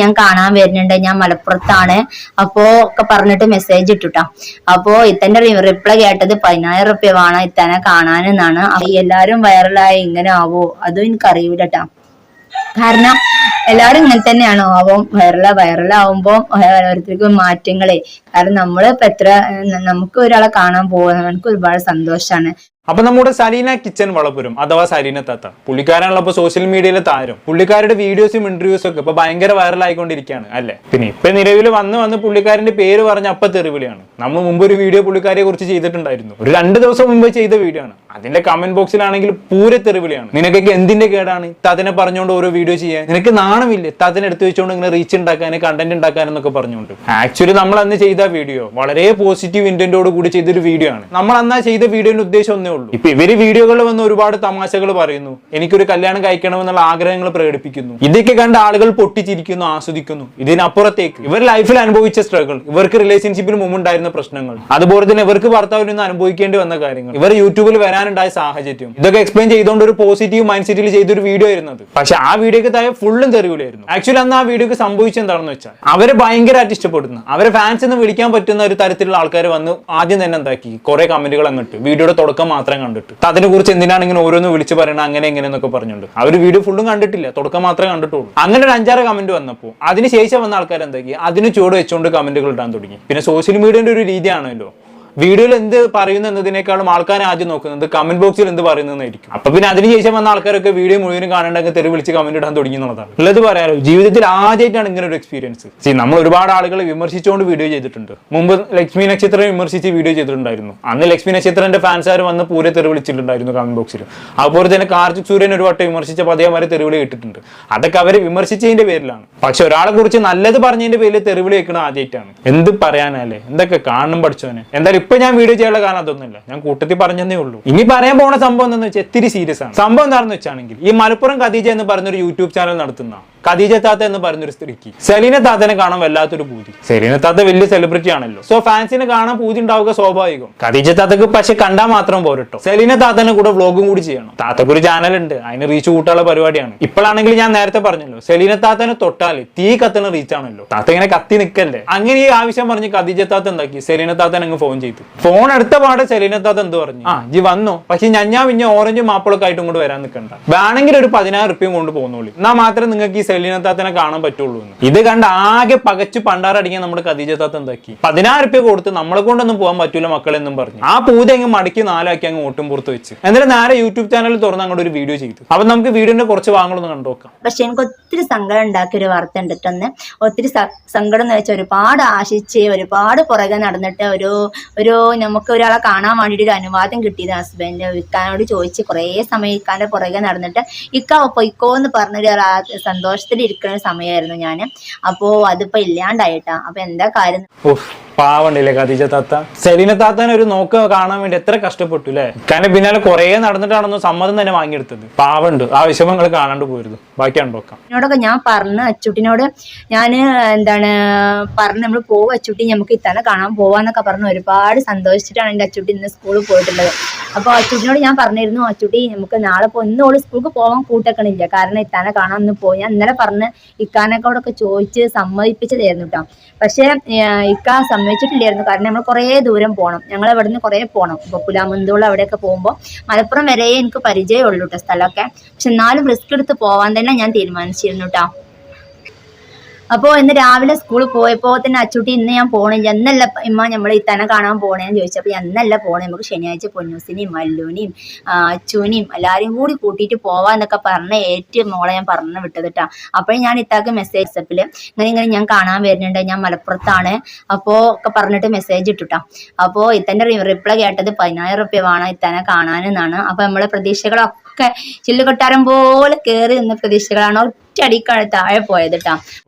ഞാൻ കാണാൻ വരുന്നുണ്ട്, ഞാൻ മലപ്പുറത്താണ് അപ്പോ ഒക്കെ പറഞ്ഞിട്ട് മെസ്സേജ് ഇട്ടുട്ടാ. അപ്പോ ഇത്തന്റെ റിപ്ലൈ കേട്ടത് 10,000 റുപ്യ വേണം ഇത്തനെ കാണാനെന്നാണ്. എല്ലാരും വൈറലായി ഇങ്ങനെ ആവോ അതും എനിക്കറിയൂലട്ടാ. കാരണം എല്ലാരും ഇങ്ങനെ തന്നെയാണോ ആവും. വൈറലാവുമ്പോ ഓരോരുത്തർക്കും മാറ്റങ്ങളെ. കാരണം നമ്മളിപ്പോ നമുക്ക് ഒരാളെ കാണാൻ പോകുന്നത് നമുക്ക് ഒരുപാട് സന്തോഷാണ്. അപ്പൊ നമ്മുടെ സലീന കിച്ചൻ വളപുരം അഥവാ സലീന താത്ത പുള്ളിക്കാരാണല്ലോ സോഷ്യൽ മീഡിയയിലെ താരം. പുള്ളിക്കാരുടെ വീഡിയോസും ഇന്റർവ്യൂസും ഒക്കെ ഇപ്പൊ ഭയങ്കര വൈറലായിക്കൊണ്ടിരിക്കുകയാണ് അല്ലെ. പിന്നെ ഇപ്പൊ നിലവിൽ വന്ന് പുള്ളിക്കാരന്റെ പേര് പറഞ്ഞ അപ്പൊ തെറിവിളിയാണ്. നമ്മൾ മുമ്പ് ഒരു വീഡിയോ പുള്ളിക്കാരെ കുറിച്ച് ചെയ്തിട്ടുണ്ടായിരുന്നു. ഒരു 2 ദിവസം മുമ്പ് ചെയ്ത വീഡിയോ ആണ്. അതിന്റെ കമന്റ് ബോക്സിലാണെങ്കിൽ പൂര തെറിവിളിയാണ്. നിനക്കൊക്കെ എന്തിന്റെ കേടാണ് തതിനെ പറഞ്ഞുകൊണ്ട് ഓരോ വീഡിയോ ചെയ്യാൻ? നിനക്ക് നാണമില്ലേ തതിനെ എടുത്തു വെച്ചുകൊണ്ട് ഇങ്ങനെ റീച്ച് ഉണ്ടാക്കാൻ, കണ്ടന്റ് ഉണ്ടാക്കാൻ എന്നൊക്കെ പറഞ്ഞുകൊണ്ട്. ആക്ച്വലി നമ്മൾ അന്ന് ചെയ്ത വീഡിയോ വളരെ പോസിറ്റീവ് ഇന്റന്റോട് കൂടി ചെയ്തൊരു വീഡിയോ ആണ്. നമ്മൾ അന്ന് ചെയ്ത വീഡിയോന്റെ ഉദ്ദേശം ഒന്നേ ഉള്ളൂ. ഇപ്പൊ ഇവര് വീഡിയോകളിൽ വന്ന് ഒരുപാട് തമാശകൾ പറയുന്നു, എനിക്കൊരു കല്യാണം കഴിക്കണമെന്നുള്ള ആഗ്രഹങ്ങൾ പ്രകടിപ്പിക്കുന്നു. ഇതൊക്കെ കണ്ട ആളുകൾ പൊട്ടിച്ചിരിക്കുന്നു, ആസ്വദിക്കുന്നു. ഇതിനപ്പുറത്തേക്ക് ഇവർ ലൈഫിൽ അനുഭവിച്ച സ്ട്രഗിൾ, ഇവർക്ക് റിലേഷൻഷിപ്പിന് മുമ്പ് ഉണ്ടായിരുന്ന പ്രശ്നങ്ങൾ, അതുപോലെ തന്നെ ഇവർക്ക് ഭർത്താവിൽ നിന്ന് അനുഭവിക്കേണ്ടി വന്ന കാര്യങ്ങൾ, ഇവർ യൂട്യൂബിൽ വരാനുണ്ടായ സാഹചര്യം, ഇതൊക്കെ എക്സ്പ്ലെയിൻ ചെയ്തുകൊണ്ട് ഒരു പോസിറ്റീവ് മൈൻഡ് സെറ്റിൽ ചെയ്തൊരു വീഡിയോ ആയിരുന്നത്. പക്ഷെ ആ വീഡിയോക്ക് താഴെ ഫുള്ളും തെറിവിലായിരുന്നു. ആക്ച്വലി അന്ന് ആ വീഡിയോക്ക് സംഭവിച്ചെന്താണെന്ന് വെച്ചാൽ അവരെ ഭയങ്കരമായിട്ട് ഇഷ്ടപ്പെടുന്ന, അവരെ ഫാൻസ് എന്ന് വിളിക്കാൻ പറ്റുന്ന ഒരു തരത്തിലുള്ള ആൾക്കാർ വന്ന് ആദ്യം തന്നെ എന്താക്കി കുറെ കമന്റുകൾ അങ്ങോട്ട് വീഡിയോയുടെ തുടക്കം മാത്രം കണ്ടിട്ട് അതിനെ കുറിച്ച് എന്തിനാണ് ഇങ്ങനെ ഓരോന്ന് വിളിച്ച് പറയണം അങ്ങനെ എങ്ങനെയെന്നൊക്കെ പറഞ്ഞുണ്ട്. അവർ വീഡിയോ ഫുള്ളും കണ്ടിട്ടില്ല, തുടക്കം മാത്രമേ കണ്ടിട്ടുള്ളൂ. അങ്ങനെ ഒരു 5-6 കമന്റ് വന്നപ്പോൾ അതിനുശേഷം വന്ന ആൾക്കാർ എന്താക്കി അതിന് ചുവട് വെച്ചുകൊണ്ട് കമന്റുകൾ ഇടാൻ തുടങ്ങി. പിന്നെ സോഷ്യൽ മീഡിയയുടെ ഒരു രീതിയാണല്ലോ, വീഡിയോയിൽ എന്ത് പറയുന്നു എന്നതിനേക്കാളും ആൾക്കാർ ആദ്യം നോക്കുന്നത് കമന്റ് ബോക്സിൽ എന്ത് പറയുന്നതായിരിക്കും. അപ്പൊ പിന്നെ അതിനുശേഷം വന്ന ആൾക്കാരൊക്കെ വീഡിയോ മുഴുവനും കാണേണ്ടെങ്കിൽ തെറി വിളിച്ച് കമന്റ് ഇടാൻ തുടങ്ങി എന്നുള്ളതാണ്. ഉള്ളത് പറയാലോ, ജീവിതത്തിൽ ആദ്യമായിട്ടാണ് ഇങ്ങനെ ഒരു എക്സ്പീരിയൻസ്. നമ്മൾ ഒരുപാട് ആളുകളെ വിമർശിച്ചുകൊണ്ട് വീഡിയോ ചെയ്തിട്ടുണ്ട്. മുമ്പ് ലക്ഷ്മി നക്ഷത്രം വിമർശിച്ച് വീഡിയോ ചെയ്തിട്ടുണ്ടായിരുന്നു. അന്ന് ലക്ഷ്മി നക്ഷത്രന്റെ ഫാൻസുകാർ വന്ന് പൂരെ തെറി വിളിച്ചിട്ടുണ്ടായിരുന്നു കമന്റ് ബോക്സിൽ. അതുപോലെ തന്നെ കാർത്തിക് സൂര്യൻ ഒരു വട്ടം വിമർശിച്ചപ്പോൾ അതേമാതിരി തെറിവിളി ഇട്ടിട്ടുണ്ട്. അതൊക്കെ അവരെ വിമർശിച്ചതിന്റെ പേരിലാണ്. പക്ഷെ ഒരാളെ കുറിച്ച് നല്ലത് പറഞ്ഞതിന്റെ പേരിൽ തെറിവിളി വെക്കണം ആദ്യമായിട്ടാണ്. എന്ത് പറയാനല്ലേ, എന്തൊക്കെ കാണണം പഠിച്ചവനെ. എന്തായാലും ഇപ്പൊ ഞാൻ വീഡിയോ ചെയ്യാനുള്ള കാരണം അതൊന്നുമില്ല, ഞാൻ കൂട്ടത്തിൽ പറഞ്ഞതേ ഉള്ളൂ. ഇനി പറയാൻ പോണ സംഭവം എന്താണെന്ന് വെച്ചാൽ ഇത്തിരി സീരിയസ് ആണ്. സംഭവം എന്താണെന്ന് വെച്ചാണെങ്കിൽ ഈ മലപ്പുറം ഖദീജ എന്ന് പറഞ്ഞൊരു യൂട്യൂബ് ചാനൽ നടത്തുന്ന ഖദീജ താത്ത എന്ന് പറഞ്ഞൊരു സ്ത്രീക്ക് സലീന താത്തനെ കാണാൻ വല്ലാത്തൊരു പൂതി. സലീന താത്ത വലിയ സെലിബ്രിറ്റി ആണല്ലോ, സോ ഫാൻസിനെ കാണാൻ പൂതി ഉണ്ടാവുക സ്വാഭാവികം. ഖദീജ താത്തക്ക് പക്ഷെ കണ്ടാൽ മാത്രം പോരട്ടോ, സലീന താത്തനെ കൂടെ വ്ളോഗും കൂടി ചെയ്യണം. താത്തക്ക് ഒരു ചാനൽ ഉണ്ട്, അതിന് റീച്ച് കൂട്ടാനുള്ള പരിപാടിയാണ്. ഇപ്പോഴാണെങ്കിൽ ഞാൻ നേരത്തെ പറഞ്ഞല്ലോ, സലീന താത്തനെ തൊട്ടാല് തീ കത്തുന്ന റീച്ച് ആണല്ലോ. താത്ത ഇങ്ങനെ കത്തി നിൽക്കല്ലേ. അങ്ങനെ ഈ ആവശ്യം പറഞ്ഞ് ഖദീജ താത്ത എന്താക്കി സലീന താത്തനെ അങ്ങ് ഫോൺ ചെയ്തു. ഫോൺ എടുത്ത പാടെ സലീന താത്ത എന്ത് പറഞ്ഞു, ജി വന്നോ, പക്ഷെ പിന്നെ ഓറഞ്ചും മാപ്പിളൊക്കെ ആയിട്ട് ഇങ്ങോട്ട് വരാൻ നിൽക്കണ്ട, വേണമെങ്കിൽ ഒരു 10,000 റുപ്യയും കൊണ്ട് പോകുന്നോളി, എന്നാൽ മാത്രമേ നിങ്ങൾക്ക് ഈ സലീന താത്തനെ കാണാൻ പറ്റുള്ളൂ എന്ന്. ഇത് കണ്ട് ആകെ പകച്ചു പണ്ടാറടിക്കാൻ നമ്മുടെ ഖദീജ താത്ത എന്താക്കി 10,000 റുപ്യ കൊടുത്ത് നമ്മളെ കൊണ്ടൊന്നും പോകാൻ പറ്റൂല മക്കളെന്നും പറഞ്ഞു ആ പൂതി അങ്ങ് മടക്കി 4 അങ്ങ് ഓട്ടും പുറത്ത് വെച്ച് എന്നിട്ട് നേരെ യൂട്യൂബ് ചാനൽ തുറന്ന് അങ്ങോട്ട് ഒരു വീഡിയോ ചെയ്തു. അപ്പൊ നമുക്ക് വീഡിയോന്റെ കുറച്ച് ഭാഗങ്ങളൊന്ന് കണ്ടുനോക്കാം. പക്ഷെ എനിക്ക് ഒത്തിരി സങ്കടം ഉണ്ടാക്കിയ ഒരു വാർത്ത ഉണ്ടിട്ടൊന്ന്. ഒത്തിരി സങ്കടം എന്ന് വെച്ചാൽ ഒരുപാട് ആശിച്ച് ഒരുപാട് പുറകെ നടന്നിട്ട് ഒരു നമുക്ക് ഒരാളെ കാണാൻ വേണ്ടിയിട്ട് ഒരു അനുവാദം കിട്ടിയത് ഹസ്ബൻഡ് ഇക്കാനോട് ചോദിച്ച് കുറേ സമയം ഇക്കാന്റെ പുറകെ നടന്നിട്ട് ഇക്ക പൊയ്ക്കോ എന്ന് പറഞ്ഞൊരു സന്തോഷത്തിൽ ഇരിക്കുന്ന സമയമായിരുന്നു ഞാൻ. അപ്പോ അതിപ്പോ ഇല്ലാണ്ടായിട്ടാ. അപ്പൊ എന്താ കാര്യം, പാവണ്ടല്ലേ ഖദീജ താത്ത. സലീന താത്തനെ ഒരു നോക്ക് കാണാൻ വേണ്ടി എത്ര കഷ്ടപ്പെട്ടു അല്ലെ. കാരണം പിന്നാലെ കുറെ നടന്നിട്ടാണെന്ന് സമ്മതം തന്നെ വാങ്ങിയെടുത്തത്. പാവണ്ട്, ആ വിഷമങ്ങൾ കാണാണ്ട് പോയിരുന്നു. ബാക്കിയാണ് നോക്കാം. എന്നോടൊക്കെ ഞാൻ പറഞ്ഞു അച്ചുട്ടിനോട്, ഞാൻ പറഞ്ഞു നമ്മൾ പോവും അച്ചുട്ടി, നമുക്ക് ഇത്തന്നെ കാണാൻ പോവാന്നൊക്കെ പറഞ്ഞു ഒരുപാട് സന്തോഷിച്ചിട്ടാണ് എൻ്റെ അച്ചുട്ടി ഇന്ന് സ്കൂളിൽ പോയിട്ടുള്ളത്. അപ്പോൾ അച്ചുട്ടിനോട് ഞാൻ പറഞ്ഞിരുന്നു, അച്ചുട്ടി നമുക്ക് നാളെ ഇന്നോട് സ്കൂൾക്ക് പോകാൻ കൂട്ടക്കണില്ല, കാരണം ഇത്താനെ കാണാൻ ഒന്ന് പോയി. ഞാൻ ഇന്നലെ പറഞ്ഞ് ഇക്കാനോടൊക്കെ ചോദിച്ച് സമ്മതിപ്പിച്ചതായിരുന്നു കേട്ടോ. പക്ഷെ ഇക്ക സമ്മതിച്ചിട്ടില്ലായിരുന്നു. കാരണം നമ്മൾ കുറേ ദൂരം പോകണം, ഞങ്ങൾ ഇവിടെ നിന്ന് കുറേ പോകണം. ഇപ്പോൾ പുലാമന്തോളം അവിടെയൊക്കെ പോകുമ്പോൾ മലപ്പുറം വരെ എനിക്ക് പരിചയമുള്ളൂ കേട്ടോ സ്ഥലമൊക്കെ. പക്ഷെ എന്നാലും റിസ്ക് എടുത്ത് പോവാൻ തന്നെ ഞാൻ തീരുമാനിച്ചിരുന്നു കേട്ടോ. അപ്പോൾ ഇന്ന് രാവിലെ സ്കൂളിൽ പോയപ്പോൾ തന്നെ അച്ചുട്ടി ഇന്ന് ഞാൻ പോണില്ല, എന്നല്ല ഇമ്മ നമ്മൾ ഇത്തനെ കാണാൻ പോണേന്ന് ചോദിച്ചപ്പോൾ എന്നല്ല പോണേ, നമുക്ക് ശനിയാഴ്ച പൊന്നൂസിനെയും മല്ലുവിനെയും അച്ചുവിനെയും എല്ലാവരെയും കൂടി കൂട്ടിയിട്ട് പോവാന്നൊക്കെ പറഞ്ഞ് മോളെ ഞാൻ പറഞ്ഞു വിട്ടത് കേട്ടോ. അപ്പോൾ ഞാൻ ഇത്താക്ക് മെസ്സേജ് വാട്സപ്പിൽ ഇങ്ങനെ ഞാൻ കാണാൻ വരുന്നുണ്ട്, ഞാൻ മലപ്പുറത്താണ് അപ്പോൾ ഒക്കെ പറഞ്ഞിട്ട് മെസ്സേജ് ഇട്ടുട്ടാ. അപ്പോൾ ഇത്തന്റെ റിപ്ലൈ കേട്ടത് 10,000 റുപ്യ വേണം ഇത്തനെ കാണാനെന്നാണ്. അപ്പോൾ നമ്മളെ പ്രതീക്ഷകളൊക്കെ ചില്ലുകൊട്ടാരം പോലെ കയറി നിന്ന പ്രതീക്ഷകളാണ് ഒറ്റയടിക്കാണ് താഴെ പോയത് കേട്ടോ.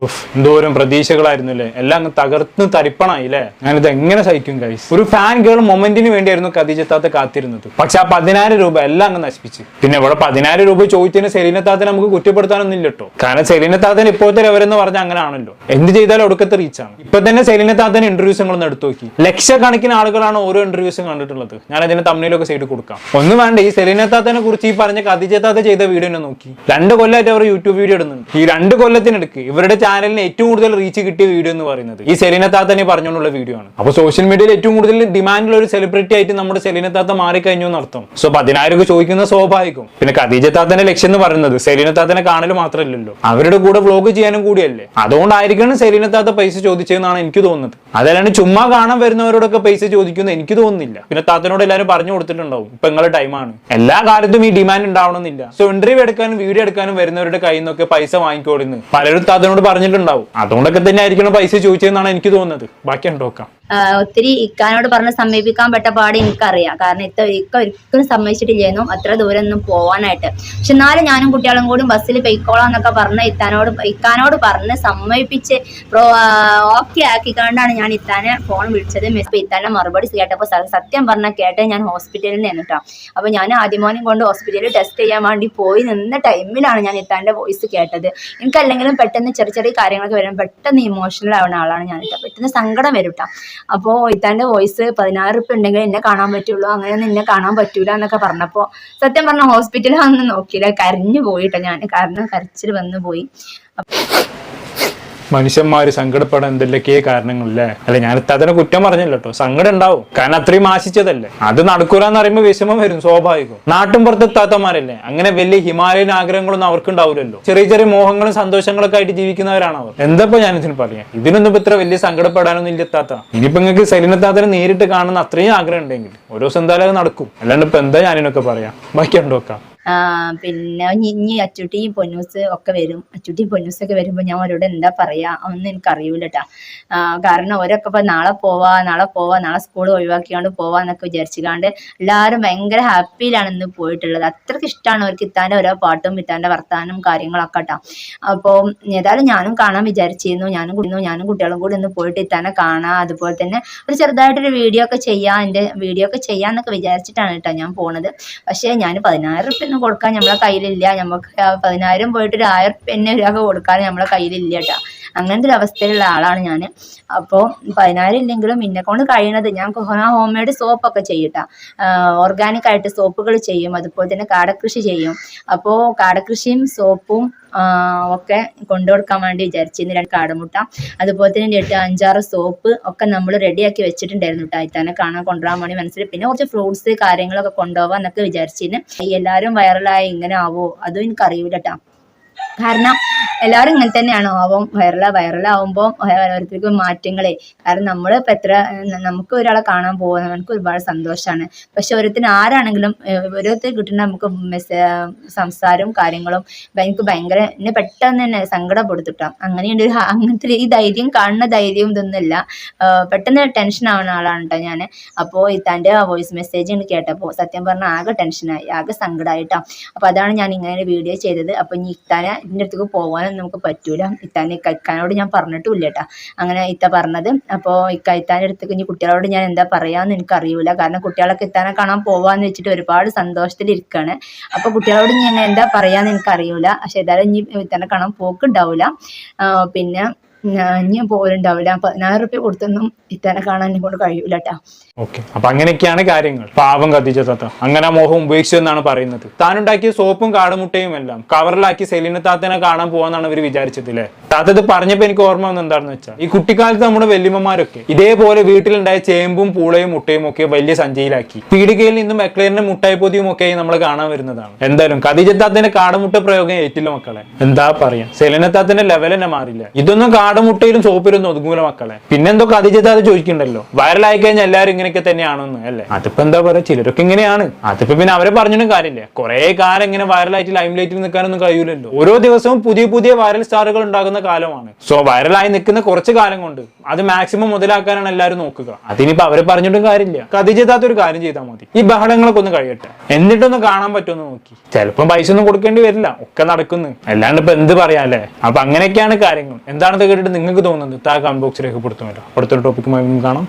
എന്തോരം പ്രതീക്ഷകളായിരുന്നില്ലേ, എല്ലാം അങ്ങ് തകർന്ന് തരിപ്പണായില്ലേ. ഞാനിത് എങ്ങനെ സഹിക്കും ഗൈസ്. ഒരു ഫാൻ ഗേൾ മൊമെന്റിന് വേണ്ടിയായിരുന്നു ഖദീജ താത്ത കാത്തിരുന്നത്. പക്ഷെ ആ 10,000 രൂപ എല്ലാം അങ്ങ് നശിപ്പിച്ച്. പിന്നെ ഇവിടെ 10,000 രൂപ ചോദിച്ചതിന് സലീന താത്തനെ നമുക്ക് കുറ്റപ്പെടുത്താനൊന്നും ഇല്ല കേട്ടോ. കാരണം സലീന താത്തൻ ഇപ്പോഴത്തെ ലെവലെന്ന് പറഞ്ഞാൽ അങ്ങനെ ആണല്ലോ, എന്ത് ചെയ്താലും ഒടുക്കത്തെ റീച്ചാണ്. ഇപ്പൊ തന്നെ സലീന താത്തന് ഇന്റർവ്യൂസ് നിങ്ങളൊന്ന് എടുത്തു നോക്കി, ലക്ഷക്കണക്കിന് ആളുകളാണ് ഓരോ ഇന്റർവ്യൂസും കണ്ടിട്ടുള്ളത്. ഞാൻ അതിന്റെ തമ്മിലൊക്കെ സൈഡ് കൊടുക്കാം. ഒന്നും വേണ്ട, ഈ സലീന താത്തനെ കുറിച്ച് ഈ പറഞ്ഞ ഖദീജ താത്ത ചെയ്ത വീഡിയോ നോക്കി 2 കൊല്ലമായിട്ട് അവർ യൂട്യൂബ് വീഡിയോ ഇടുന്നുണ്ട്. കാണുന്നുണ്ട്. ഈ 2 കൊല്ലത്തിനിടയ്ക്ക് ഇവരുടെ ചാനലിന് ഏറ്റവും കൂടുതൽ റീച്ച് കിട്ടിയ വീഡിയോ എന്ന് പറയുന്നത് ഈ സെലീന താത്തനെ പറഞ്ഞുകൊണ്ടുള്ള വീഡിയോ ആണ്. അപ്പോൾ സോഷ്യൽ മീഡിയയിൽ ഏറ്റവും കൂടുതൽ ഡിമാൻഡുള്ള ഒരു സെലിബ്രിറ്റി ആയിട്ട് നമ്മുടെ സെലീന താത്ത മാറിക്കഴിഞ്ഞു എന്നർത്ഥം. സോ 10,000 ചോദിക്കുന്ന സ്വാഭാവികം. പിന്നെ ഖദീജ താത്തന്റെ ലക്ഷ്യം എന്ന് പറയുന്നത് സെലീന താത്തനെ കാണൽ മാത്രമല്ലല്ലോ, അവരുടെ കൂടെ വ്ലോഗ് ചെയ്യാനും കൂടിയല്ലേ. അതുകൊണ്ടായിരിക്കണം സെലീന താത്ത പൈസ ചോദിച്ചതെന്നാണ് എനിക്ക് തോന്നുന്നത്. അതല്ലാണ്ട് ചുമ്മാ കാണാൻ വരുന്നവരോടൊക്കെ പൈസ ചോദിക്കുന്നത് എനിക്ക് തോന്നുന്നില്ല. പിന്നെ താത്തനോട് എല്ലാവരും പറഞ്ഞു കൊടുത്തിട്ടുണ്ടാവും ഇപ്പൊ നിങ്ങളുടെ ടൈമാണ്. എല്ലാ കാലത്തും ഈ ഡിമാൻഡ് ഉണ്ടാവണമെന്നില്ല. സോ ഇന്റർവ്യൂ എടുക്കാനും വീഡിയോ എടുക്കാനും വരുന്നവരുടെ കയ്യിൽ നിന്നൊക്കെ പൈസ വാങ്ങിക്കോടുന്നു പലരും താത്തനോട് പറഞ്ഞിട്ടുണ്ടാവും. അതുകൊണ്ടൊക്കെ തന്നെ ആയിരിക്കണം പൈസ ചോദിച്ചതെന്നാണ് എനിക്ക് തോന്നുന്നത്. ബാക്കി ഉണ്ടോക്കാം. ഒത്തിരി ഇക്കാനോട് പറഞ്ഞ് സമീപിക്കാൻ പെട്ട പാട് എനിക്കറിയാം. കാരണം ഇക്ക ഒരിക്കലും സമ്മതിച്ചിട്ടില്ലായിരുന്നു അത്ര ദൂരം ഒന്നും പോവാനായിട്ട്. പക്ഷെ എന്നാലും ഞാനും കുട്ടികളും കൂടി ബസ്സിൽ പൊയ്ക്കോളാം എന്നൊക്കെ പറഞ്ഞ് ഇക്കാനോട് പറഞ്ഞ് സമ്മതിപ്പിച്ച് ഓക്കെ ആക്കിക്കൊണ്ടാണ് ഞാൻ ഇത്താനെ ഫോൺ വിളിച്ചത്. ഇത്താന്റെ മറുപടി കേട്ടപ്പോൾ സത്യം പറഞ്ഞാൽ കേട്ടത് ഞാൻ ഹോസ്പിറ്റലിൽ നിന്നിട്ടാ. അപ്പൊ ഞാൻ ആദ്യമോനും കൊണ്ട് ഹോസ്പിറ്റലിൽ ടെസ്റ്റ് ചെയ്യാൻ വേണ്ടി പോയി നിന്ന ടൈമിലാണ് ഞാൻ ഇത്താന്റെ വോയിസ് കേട്ടത്. എനിക്കല്ലെങ്കിലും പെട്ടെന്ന് ചെറിയ കാര്യങ്ങളൊക്കെ വരും, പെട്ടെന്ന് ഇമോഷണൽ ആവുന്ന ആളാണ് ഞാൻ. പെട്ടെന്ന് സങ്കടം വരും ട്ടാ. അപ്പോൾ ഇത്താന്റെ വോയിസ് 16 ഉറുപ്പിക ഉണ്ടെങ്കിൽ എന്നെ കാണാൻ പറ്റുള്ളൂ, അങ്ങനെയൊന്നും എന്നെ കാണാൻ പറ്റൂല എന്നൊക്കെ പറഞ്ഞപ്പോൾ സത്യം പറഞ്ഞ ഹോസ്പിറ്റലിൽ ഒന്നും നോക്കിയില്ല, കരഞ്ഞു പോയിട്ടോ ഞാൻ. കാരണം കരച്ചിൽ വന്നു പോയി. മനുഷ്യന്മാര് സങ്കടപ്പെടാൻ എന്തെല്ലൊക്കെ കാരണങ്ങളല്ലേ. അല്ലെ ഞാൻ അതിനെ കുറ്റം പറഞ്ഞല്ലോ കേട്ടോ, സങ്കടം ഉണ്ടാവും. കാരണം അത്രയും ആശിച്ചതല്ലേ. അത് നടക്കൂലെന്ന് പറയുമ്പോൾ വിഷമം വരും, സ്വാഭാവികം. നാട്ടും പുറത്തെത്താത്തമാരല്ലേ, അങ്ങനെ വലിയ ഹിമാലയൻ ആഗ്രഹങ്ങളൊന്നും അവർക്ക് ഉണ്ടാവില്ലല്ലോ. ചെറിയ മോഹങ്ങളും സന്തോഷങ്ങളൊക്കെ ആയിട്ട് ജീവിക്കുന്നവരാണ് അവർ. എന്താ ഞാനിതിന് പറയാം, ഇതിനൊന്നും ഇപ്പൊ ഇത്ര വലിയ സങ്കടപ്പെടാനൊന്നും ഇല്ല താത്ത. ഇനിയിപ്പോ നിങ്ങൾക്ക് സെലീന താത്തനെ നേരിട്ട് കാണുന്ന അത്രയും ആഗ്രഹം ഉണ്ടെങ്കിൽ ഓരോ ദിവസം എന്തായാലും അത് നടക്കും. അല്ലാണ്ട് ഇപ്പൊ എന്താ ഞാനിനൊക്കെ പറയാം. ബാക്കി ഉണ്ടോക്കാം. പിന്നെ ഇനി അച്ചുട്ടിയും പൊന്നൂസ് ഒക്കെ വരും. അച്ചുട്ടിയും പൊന്നൂസൊക്കെ വരുമ്പോൾ ഞാൻ അവരോട് എന്താ പറയാ ഒന്നും എനിക്കറിയൂല കേട്ടാ. കാരണം ഓരൊക്കെ ഇപ്പൊ നാളെ പോവാ നാളെ സ്കൂൾ ഒഴിവാക്കിയാണ്ട് പോവാന്നൊക്കെ വിചാരിച്ചുകൊണ്ട് എല്ലാവരും ഭയങ്കര ഹാപ്പിയിലാണ് ഇന്ന് പോയിട്ടുള്ളത്. അത്രയ്ക്ക് ഇഷ്ടമാണ് അവർക്ക് ഇത്താന്റെ ഓരോ പാട്ടും ഇത്താന്റെ വർത്താനം കാര്യങ്ങളൊക്കെ കേട്ടാ. അപ്പോൾ ഏതായാലും ഞാനും കാണാൻ വിചാരിച്ചിരുന്നു. ഞാനും കുട്ടികളും കൂടി ഇന്ന് പോയിട്ട് ഇത്താനെ കാണാം. അതുപോലെ തന്നെ ഒരു ചെറുതായിട്ടൊരു വീഡിയോ ഒക്കെ ചെയ്യാന്നൊക്കെ വിചാരിച്ചിട്ടാണ് കേട്ടോ ഞാൻ പോണത്. പക്ഷേ ഞാൻ 16 ഉറുപ്പിക കൊടുക്കാൻ നമ്മളെ കയ്യിലില്ല. നമുക്ക് 10,000 പോയിട്ട് 1,000 ഉറുപ്പിക ഒരാൾക്ക് കൊടുക്കാൻ നമ്മളെ കയ്യിലില്ല കേട്ടോ. അങ്ങനത്തെ ഒരു അവസ്ഥയിലുള്ള ആളാണ് ഞാൻ. അപ്പോൾ 10,000 ഇല്ലെങ്കിലും എന്നെ കൊണ്ട് കഴിയുന്നത് ഞാൻ ഹോം മെയ്ഡ് സോപ്പൊക്കെ ചെയ്യട്ടാ. ഓർഗാനിക് ആയിട്ട് സോപ്പുകൾ ചെയ്യും, അതുപോലെ തന്നെ കാടകൃഷി ചെയ്യും. അപ്പോൾ കാടകൃഷിയും സോപ്പും ഒക്കെ കൊണ്ടുകൊടുക്കാൻ വേണ്ടി വിചാരിച്ചിരുന്നു. 2 കാടമുട്ട, അതുപോലെ തന്നെ 5-6 സോപ്പ് ഒക്കെ നമ്മൾ റെഡിയാക്കി വെച്ചിട്ടുണ്ടായിരുന്നു കേട്ടോ. ഇത്താനെ കാണാൻ കൊണ്ടുപോകാൻ വേണ്ടി മനസ്സിൽ. പിന്നെ കുറച്ച് ഫ്രൂട്ട്സ് കാര്യങ്ങളൊക്കെ കൊണ്ടുപോകാൻ എന്നൊക്കെ വിചാരിച്ചിരുന്നു. എല്ലാവരും വൈറലായി ഇങ്ങനെ ആവോ അതും എനിക്കറിയൂല കേട്ടോ. കാരണം എല്ലാവരും ഇങ്ങനെ തന്നെയാണോ ആവും. വൈറലാവുമ്പോൾ ഓരോരുത്തർക്ക് മാറ്റങ്ങളെ. കാരണം നമ്മളിപ്പോൾ നമുക്ക് ഒരാളെ കാണാൻ പോകുന്നത് നമുക്ക് ഒരുപാട് സന്തോഷമാണ്. പക്ഷെ ആരാണെങ്കിലും ഓരോരുത്തർ കിട്ടുന്ന നമുക്ക് സംസാരവും കാര്യങ്ങളും എനിക്ക് ഭയങ്കര എന്നെ പെട്ടെന്ന് തന്നെ സങ്കടപ്പെടുത്തിട്ടാം. അങ്ങനത്തെ ഈ ധൈര്യം കാണുന്ന ധൈര്യം ഇതൊന്നുമില്ല. പെട്ടെന്ന് ടെൻഷൻ ആവുന്ന ആളാണ് കേട്ടോ ഞാൻ. അപ്പോൾ ഇത്താൻ്റെ വോയിസ് മെസ്സേജ് കേട്ടപ്പോൾ സത്യം പറഞ്ഞാൽ ആകെ ടെൻഷനായി, ആകെ സങ്കടമായിട്ടോ. അപ്പോൾ അതാണ് ഞാൻ ഇങ്ങനെ വീഡിയോ ചെയ്തത്. അപ്പോൾ ഇനി ഇത്താനെ ഇതിൻ്റെ അടുത്തേക്ക് പോകാനൊന്നും നമുക്ക് പറ്റൂല. ഇക്കാനോട് ഞാൻ പറഞ്ഞിട്ടുമില്ല കേട്ടോ അങ്ങനെ ഇത്ത പറഞ്ഞത്. അപ്പോൾ ഇത്താൻ്റെ അടുത്തേക്ക് ഇനി കുട്ടികളോട് ഞാൻ എന്താ പറയാന്ന് എനിക്കറിയൂല. കാരണം കുട്ടികളൊക്കെ ഇത്താനെ കാണാൻ പോവാന്ന് വെച്ചിട്ട് ഒരുപാട് സന്തോഷത്തിലിരിക്കുകയാണ്. അപ്പോൾ കുട്ടികളോട് ഞാൻ എന്താ പറയാന്ന് എനിക്കറിയൂല. പക്ഷെ ഏതായാലും ഇനി ഇത്താനെ കാണാൻ പോക്കുണ്ടാവില്ല. പിന്നെ ഇനി പോലുണ്ടാവില്ല. 16 ഉറുപ്പിക കൊടുത്തൊന്നും ഇത്താനെ കാണാൻ കൊണ്ട് കഴിയൂല കേട്ടോ. ഓക്കെ, അപ്പൊ അങ്ങനെയൊക്കെയാണ് കാര്യങ്ങൾ. പാവം ഖദീജ താത്ത അങ്ങനെ മോഹം ഉപേക്ഷിച്ചു എന്നാണ് പറയുന്നത്. താനുണ്ടാക്കിയ സോപ്പും കാടമുട്ടയും എല്ലാം കവറിലാക്കി സെലീന താത്തനെ കാണാൻ പോവാന്നാണ് ഇവർ വിചാരിച്ചതില്ലേ. താത്ത ഇത് പറഞ്ഞപ്പോ എനിക്ക് ഓർമ്മ വന്നത് എന്താണെന്ന് വെച്ചാൽ, ഈ കുട്ടിക്കാലത്ത് നമ്മുടെ വല്യമ്മമാരൊക്കെ ഇതേപോലെ വീട്ടിലുണ്ടായ ചേമ്പും പൂളയും മുട്ടയും ഒക്കെ വലിയ സഞ്ചിയിലാക്കി പീടികയിൽ നിന്നും എക്ലെയറിന്റെ മുട്ടായി പൊതിയും ഒക്കെ നമ്മൾ കാണാൻ വരുന്നതാണ്. എന്തായാലും ഖദീജ താത്തന്റെ കാടമുട്ട പ്രയോഗം ഏറ്റില്ല മക്കളെ. എന്താ പറയാ, സെലീന താത്തന്റെ ലെവൽ തന്നെ മാറില്ല. ഇതൊന്നും കാടമുട്ടയിലും സോപ്പിലൊന്നും ഒതുങ്ങൂല മക്കളെ. പിന്നെന്തോ ഖദീജ താത്ത ചോദിക്കണ്ടല്ലോ, വൈറലായി കഴിഞ്ഞാൽ എല്ലാവരും ഇങ്ങനെയൊക്കെ തന്നെയാണെന്ന് അല്ലേ. അതിപ്പോ എന്താ പറയാ, ചിലരൊക്കെ ഇങ്ങനെയാണ്. അതിപ്പോ പിന്നെ അവരെ പറഞ്ഞിട്ടും കാര്യമില്ല. കുറെ കാലം ഇങ്ങനെ വൈറലായിട്ട് ലൈം ലൈറ്റിൽ നിൽക്കാനൊന്നും കഴിയൂലല്ലോ. ഓരോ ദിവസവും പുതിയ വൈറൽ സ്റ്റാറുകൾ ഉണ്ടാകുന്ന കാലമാണ്. സോ വൈറലായി നിൽക്കുന്ന കുറച്ച് കാലം കൊണ്ട് അത് മാക്സിമം മുതലാക്കാനാണ് എല്ലാവരും നോക്കുക. അതിനിപ്പോ അവരെ പറഞ്ഞിട്ടും കാര്യമില്ല. ഖദീജ താത്ത ഒരു കാര്യം ചെയ്താൽ മതി, ഈ ബഹളങ്ങളൊക്കെ ഒന്ന് കഴിയട്ടെ, എന്നിട്ടൊന്ന് കാണാൻ പറ്റുമെന്ന് നോക്കി. ചിലപ്പോൾ പൈസ ഒന്നും കൊടുക്കേണ്ടി വരില്ല, ഒക്കെ നടക്കുന്നു. അല്ലാണ്ട് ഇപ്പൊ എന്ത് പറയാല്ലേ. അപ്പൊ അങ്ങനെയൊക്കെയാണ് കാര്യങ്ങൾ. എന്താണെന്ന് കേട്ടിട്ട് നിങ്ങൾക്ക് തോന്നുന്നത് താഴെ കമന്റ് ബോക്സിൽ രേഖപ്പെടുത്തുമല്ലോ. അടുത്തൊരു ടോപ്പിക്കുമായി കാണാം.